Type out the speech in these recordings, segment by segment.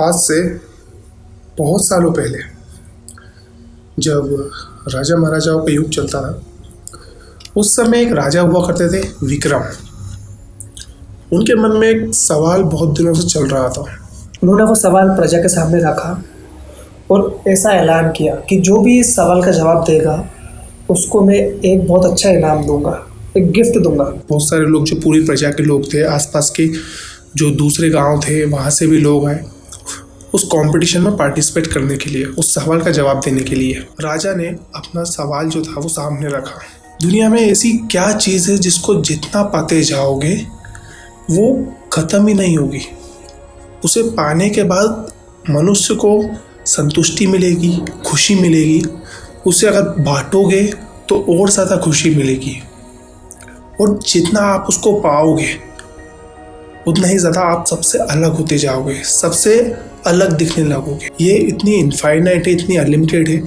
आज से बहुत सालों पहले जब राजा महाराजाओं का युग चलता था, उस समय एक राजा हुआ करते थे विक्रम। उनके मन में एक सवाल बहुत दिनों से चल रहा था। उन्होंने वो सवाल प्रजा के सामने रखा और ऐसा ऐलान किया कि जो भी इस सवाल का जवाब देगा उसको मैं एक बहुत अच्छा इनाम दूंगा, एक गिफ्ट दूंगा। बहुत सारे लोग, जो पूरी प्रजा के लोग थे, आसपास के जो दूसरे गांव थे, वहाँ से भी लोग आए उस कंपटीशन में पार्टिसिपेट करने के लिए, उस सवाल का जवाब देने के लिए। राजा ने अपना सवाल जो था वो सामने रखा। दुनिया में ऐसी क्या चीज़ है जिसको जितना पाते जाओगे वो ख़त्म ही नहीं होगी? उसे पाने के बाद मनुष्य को संतुष्टि मिलेगी, खुशी मिलेगी। उसे अगर बांटोगे तो और ज़्यादा खुशी मिलेगी, और जितना आप उसको पाओगे उतना ही ज़्यादा आप सबसे अलग होते जाओगे, सबसे अलग दिखने लगोगे। ये इतनी इनफाइनाइट है, इतनी अनलिमिटेड है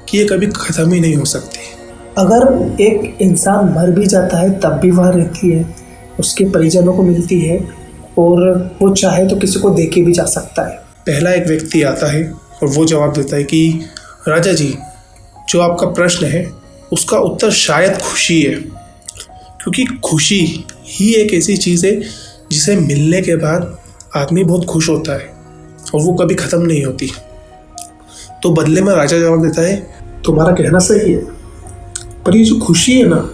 कि ये कभी ख़त्म ही नहीं हो सकती। अगर एक इंसान मर भी जाता है तब भी वह रहती है, उसके परिजनों को मिलती है, और वो चाहे तो किसी को दे के भी जा सकता है। पहला एक व्यक्ति आता है और वो जवाब देता है कि राजा जी, जो आपका प्रश्न है उसका उत्तर शायद खुशी है, क्योंकि खुशी ही एक ऐसी चीज़ है जिसे मिलने के बाद आदमी बहुत खुश होता है और वो कभी ख़त्म नहीं होती। तो बदले में राजा जवाब देता है, तुम्हारा कहना सही है, पर ये जो खुशी है ना,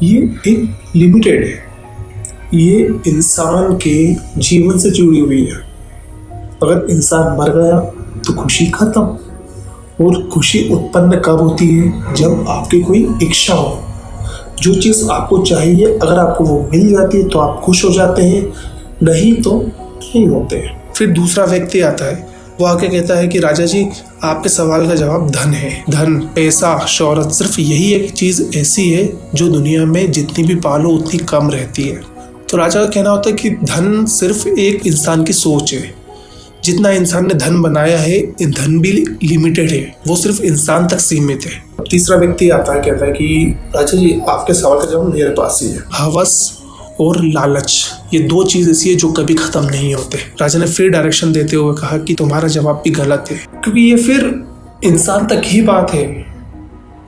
ये एक लिमिटेड है। ये इंसान के जीवन से जुड़ी हुई है। अगर इंसान मर गया तो खुशी खत्म। और खुशी उत्पन्न कब होती है? जब आपकी कोई इच्छा हो, जो चीज़ आपको चाहिए, अगर आपको वो मिल जाती है तो आप खुश हो जाते हैं, नहीं तो नहीं होते हैं। फिर दूसरा व्यक्ति आता है, वो आके कहता है कि राजा जी, आपके सवाल का जवाब धन है। धन, पैसा, शोहरत, सिर्फ यही एक चीज़ ऐसी है जो दुनिया में जितनी भी पालो उतनी कम रहती है। तो राजा का कहना होता है कि धन सिर्फ एक इंसान की सोच है। जितना इंसान ने धन बनाया है, धन भी लिमिटेड है, वो सिर्फ इंसान तक सीमित है। तीसरा व्यक्ति आता है, कहता है कि राजा जी, आपके सवाल का जवाब मेरे पास ही है। हवस और लालच, ये दो चीज़ ऐसी है जो कभी ख़त्म नहीं होते। राजा ने फिर डायरेक्शन देते हुए कहा कि तुम्हारा जवाब भी गलत है, क्योंकि ये फिर इंसान तक ही बात है।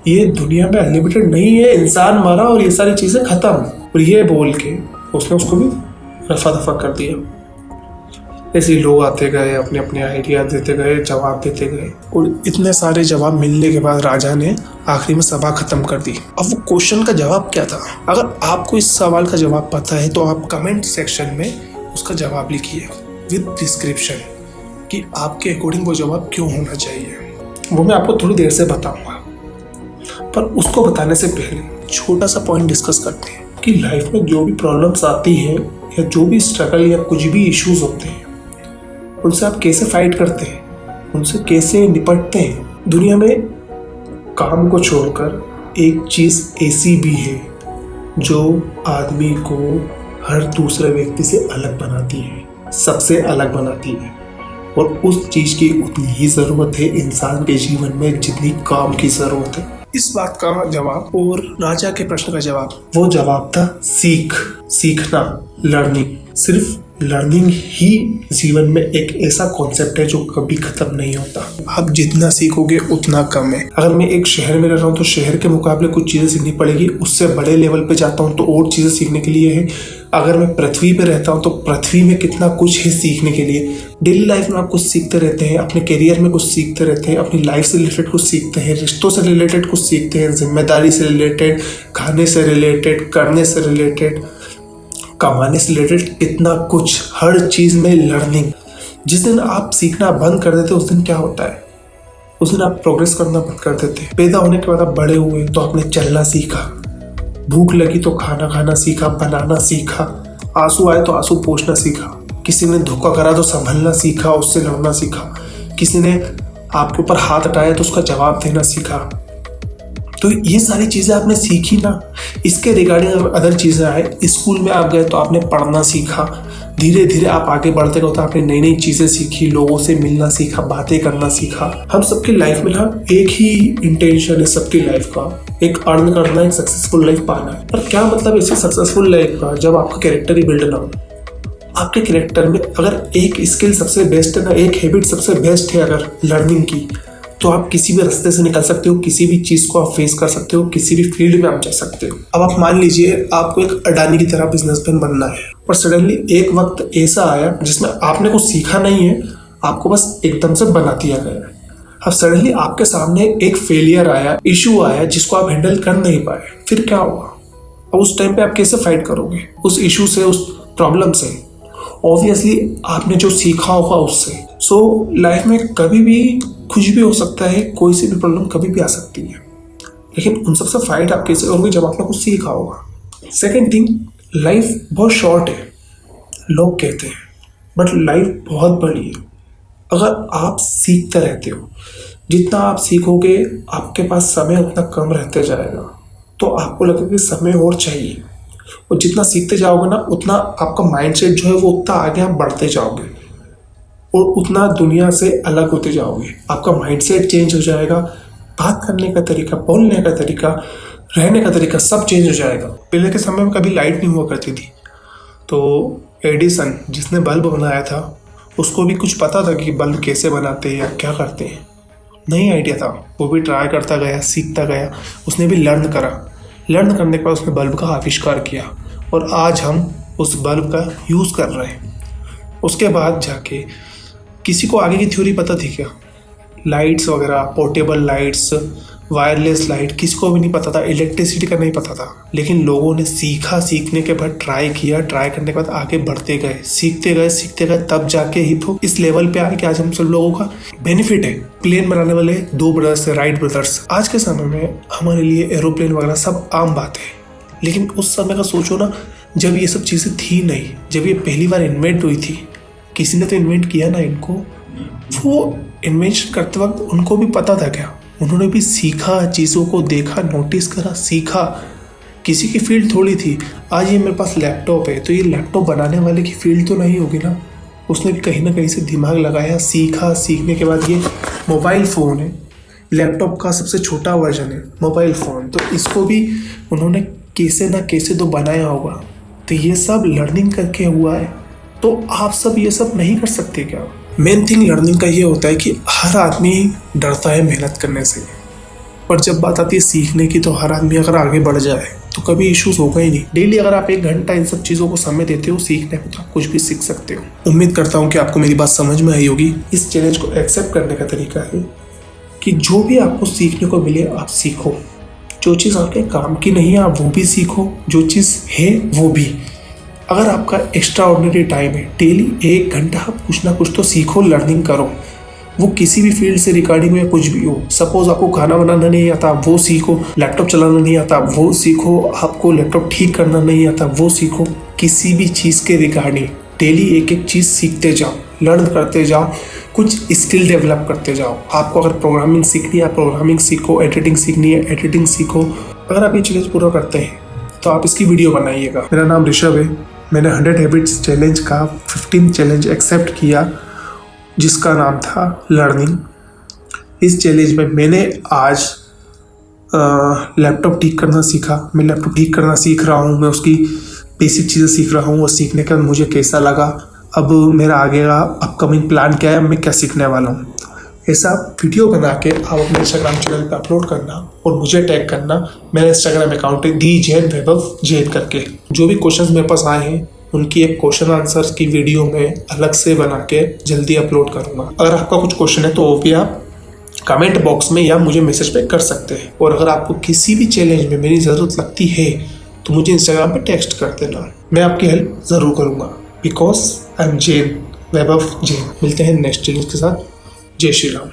ये दुनिया में अनलिमिटेड नहीं है। इंसान मरा और ये सारी चीज़ें ख़त्म। और ये बोल के उसने उसको भी रफा दफा कर दिया। ऐसे लोग आते गए, अपने अपने आइडिया देते गए, जवाब देते गए, और इतने सारे जवाब मिलने के बाद राजा ने आखिरी में सभा खत्म कर दी। अब वो क्वेश्चन का जवाब क्या था? अगर आपको इस सवाल का जवाब पता है तो आप कमेंट सेक्शन में उसका जवाब लिखिए विद डिस्क्रिप्शन कि आपके अकॉर्डिंग वो जवाब क्यों होना चाहिए। वो मैं आपको थोड़ी देर से बताऊंगा, पर उसको बताने से पहले छोटा सा पॉइंट डिस्कस करते हैं कि लाइफ में जो भी प्रॉब्लम्स आती हैं, या जो भी स्ट्रगल या कुछ भी इश्यूज होते हैं, उनसे आप कैसे फाइट करते हैं, उनसे कैसे निपटते हैं। दुनिया में काम को छोड़कर एक चीज़ ऐसी भी है जो आदमी को हर दूसरे व्यक्ति से अलग बनाती है, सबसे अलग बनाती है, और उस चीज़ की उतनी ही ज़रूरत है इंसान के जीवन में जितनी काम की ज़रूरत है। इस बात का जवाब और राजा के प्रश्न का जवाब, वो जवाब था सीखना, लर्निंग। सिर्फ लर्निंग ही जीवन में एक ऐसा कॉन्सेप्ट है जो कभी खत्म नहीं होता। आप जितना सीखोगे उतना कम है। अगर मैं एक शहर में रह रहा हूँ तो शहर के मुकाबले कुछ चीज़ें सीखनी पड़ेगी, उससे बड़े लेवल पे जाता हूँ तो और चीज़ें सीखने के लिए है। अगर मैं पृथ्वी पे रहता हूँ तो पृथ्वी में कितना कुछ है सीखने के लिए। डेली लाइफ में आप कुछ सीखते रहते हैं, अपने करियर में कुछ सीखते रहते हैं, अपनी लाइफ से रिलेटेड कुछ सीखते हैं, रिश्तों से रिलेटेड कुछ सीखते हैं, जिम्मेदारी से रिलेटेड, खाने से रिलेटेड, करने से रिलेटेड, कमाने से रिलेटेड, कितना कुछ, हर चीज़ में लर्निंग। जिस दिन आप सीखना बंद कर देते उस दिन क्या होता है? उस दिन आप प्रोग्रेस करना बंद कर देते। पैदा होने के बाद आप बड़े हुए तो आपने चलना सीखा, भूख लगी तो खाना खाना सीखा, बनाना सीखा, आंसू आए तो आंसू पोंछना सीखा, किसी ने धोखा करा तो संभलना सीखा, उससे लड़ना सीखा, किसी ने आपके ऊपर हाथ हटाया तो उसका जवाब देना सीखा। तो ये सारी चीज़ें आपने सीखी ना। इसके रिगार्डिंग अदर चीज़ें आए, स्कूल में आप गए तो आपने पढ़ना सीखा, धीरे धीरे आप आगे बढ़ते गए तो आपने नई नई चीज़ें सीखी, लोगों से मिलना सीखा, बातें करना सीखा। हम सबकी लाइफ में ना एक ही इंटेंशन है सबकी लाइफ का, एक अर्न करना, एक सक्सेसफुल लाइफ पाना है। पर क्या मतलब ऐसी सक्सेसफुल लाइफ का जब आपका कैरेक्टर ही बिल्ड ना हो, आपके कैरेक्टर में अगर एक स्किल सबसे बेस्ट है ना, एक हैबिट सबसे बेस्ट है अगर लर्निंग की, तो आप किसी भी रास्ते से निकल सकते हो, किसी भी चीज़ को आप फेस कर सकते हो, किसी भी फील्ड में आप जा सकते हो। अब आप मान लीजिए आपको एक अडानी की तरह बिजनेसमैन बनना है, पर सडनली एक वक्त ऐसा आया जिसमें आपने कुछ सीखा नहीं है, आपको बस एकदम से बना दिया गया है। अब सडनली आपके सामने एक फेलियर आया, इशू आया जिसको आप हैंडल कर नहीं पाए, फिर क्या होगा? अब उस टाइम पे आप कैसे फाइट करोगे उस इशू से, उस प्रॉब्लम से? ऑब्वियसली आपने जो सीखा होगा उससे। सो लाइफ में कभी भी कुछ भी हो सकता है, कोई सी भी प्रॉब्लम कभी भी आ सकती है, लेकिन उन सबसे फाइट आप कैसे करोगे जब आपने कुछ सीखा होगा। सेकेंड थिंग, लाइफ बहुत शॉर्ट है लोग कहते हैं, बट लाइफ बहुत बड़ी है। अगर आप सीखते रहते हो, जितना आप सीखोगे आपके पास समय उतना कम रहते जाएगा, तो आपको लगेगा कि समय और चाहिए, और जितना सीखते जाओगे ना उतना आपका माइंडसेट जो है वो उतना आगे आप बढ़ते जाओगे और उतना दुनिया से अलग होते जाओगे। आपका माइंडसेट चेंज हो जाएगा, बात करने का तरीका, बोलने का तरीका, रहने का तरीका सब चेंज हो जाएगा। पहले के समय में कभी लाइट नहीं हुआ करती थी, तो एडिसन जिसने बल्ब बनाया था उसको भी कुछ पता था कि बल्ब कैसे बनाते हैं या क्या करते हैं, नहीं आइडिया था। वो भी ट्राई करता गया, सीखता गया, उसने भी लर्न करा। लर्न करने के बाद उसने बल्ब का आविष्कार किया और आज हम उस बल्ब का यूज़ कर रहे हैं। उसके बाद जाके किसी को आगे की थ्योरी पता थी क्या? लाइट्स वगैरह, पोर्टेबल लाइट्स, वायरलेस लाइट, किसी को भी नहीं पता था, इलेक्ट्रिसिटी का नहीं पता था, लेकिन लोगों ने सीखा, सीखने के बाद ट्राई किया, ट्राई करने के बाद आगे बढ़ते गए, सीखते गए, तब जाके ही तो इस लेवल पे आए कि आज हम सब लोगों का बेनिफिट है। प्लेन बनाने वाले 2 ब्रदर्स, राइट ब्रदर्स, आज के समय में हमारे लिए एरोप्लेन वगैरह सब आम बात है, लेकिन उस समय का सोचो ना, जब ये सब चीज़ें थी नहीं, जब ये पहली बार इन्वेंट हुई थी, किसी ने तो इन्वेंट किया ना इनको। वो इन्वेंशन करते वक्त उनको भी पता था क्या? उन्होंने भी सीखा, चीज़ों को देखा, नोटिस करा, सीखा। किसी की फील्ड थोड़ी थी, आज ये मेरे पास लैपटॉप है तो ये लैपटॉप बनाने वाले की फील्ड तो नहीं होगी ना। उसने भी कहीं ना कहीं से दिमाग लगाया, सीखा, सीखने के बाद ये मोबाइल फ़ोन है, लैपटॉप का सबसे छोटा वर्जन है मोबाइल फ़ोन, तो इसको भी उन्होंने कैसे ना कैसे तो बनाया होगा। तो ये सब लर्निंग करके हुआ है, तो आप सब ये सब नहीं कर सकते क्या? मेन थिंग लर्निंग का ये होता है कि हर आदमी डरता है मेहनत करने से, और जब बात आती है सीखने की तो हर आदमी अगर आगे बढ़ जाए तो कभी इश्यूज होगा ही नहीं। डेली अगर आप 1 घंटा इन सब चीज़ों को समय देते हो सीखने में, तो आप कुछ भी सीख सकते हो। उम्मीद करता हूँ कि आपको मेरी बात समझ में आई होगी। इस चैलेंज को एक्सेप्ट करने का तरीका है कि जो भी आपको सीखने को मिले आप सीखो, जो चीज़ आपके काम की नहीं है आप वो भी सीखो, जो चीज़ है वो भी। अगर आपका एक्स्ट्रा ऑर्डिनरी टाइम है, डेली 1 घंटा आप कुछ ना कुछ तो सीखो, लर्निंग करो, वो किसी भी फील्ड से रिगार्डिंग हो या कुछ भी हो। सपोज आपको खाना बनाना नहीं आता, वो सीखो। लैपटॉप चलाना नहीं आता, वो सीखो। आपको लैपटॉप ठीक करना नहीं आता, वो सीखो। किसी भी चीज़ के रिगार्डिंग डेली 1-1 चीज़ सीखते जाओ, लर्न करते जाओ, कुछ स्किल डेवलप करते जाओ। आपको अगर प्रोग्रामिंग सीखनी है प्रोग्रामिंग सीखो, एडिटिंग सीखनी है एडिटिंग सीखो। अगर आप ये चैलेंज पूरा करते हैं तो आप इसकी वीडियो बनाइएगा। मेरा नाम ऋषभ है, मैंने 100 हैबिट्स चैलेंज का 15 चैलेंज एक्सेप्ट किया जिसका नाम था लर्निंग। इस चैलेंज में मैंने आज लैपटॉप ठीक करना सीखा। मैं लैपटॉप ठीक करना सीख रहा हूँ, मैं उसकी बेसिक चीज़ें सीख रहा हूँ और सीखने के बाद मुझे कैसा लगा, अब मेरा आगे का अपकमिंग प्लान क्या है, मैं क्या सीखने वाला हूँ। ऐसा वीडियो बना के आप अपने इंस्टाग्राम चैनल पे अपलोड करना और मुझे टैग करना। मेरा इंस्टाग्राम अकाउंट है DJN करके। जो भी क्वेश्चंस मेरे पास आए हैं उनकी एक क्वेश्चन आंसर की वीडियो में अलग से बना के जल्दी अपलोड करूँगा। अगर आपका कुछ क्वेश्चन है तो वो भी आप कमेंट बॉक्स में या मुझे मैसेज पे कर सकते हैं। और अगर आपको किसी भी चैलेंज में मेरी ज़रूरत लगती है तो मुझे इंस्टाग्राम पे टेक्स्ट कर देना, मैं आपकी हेल्प ज़रूर करूँगा। बिकॉज आई एम जैन, वैभव जैन। मिलते हैं नेक्स्ट चैलेंज के साथ। जय श्री राम।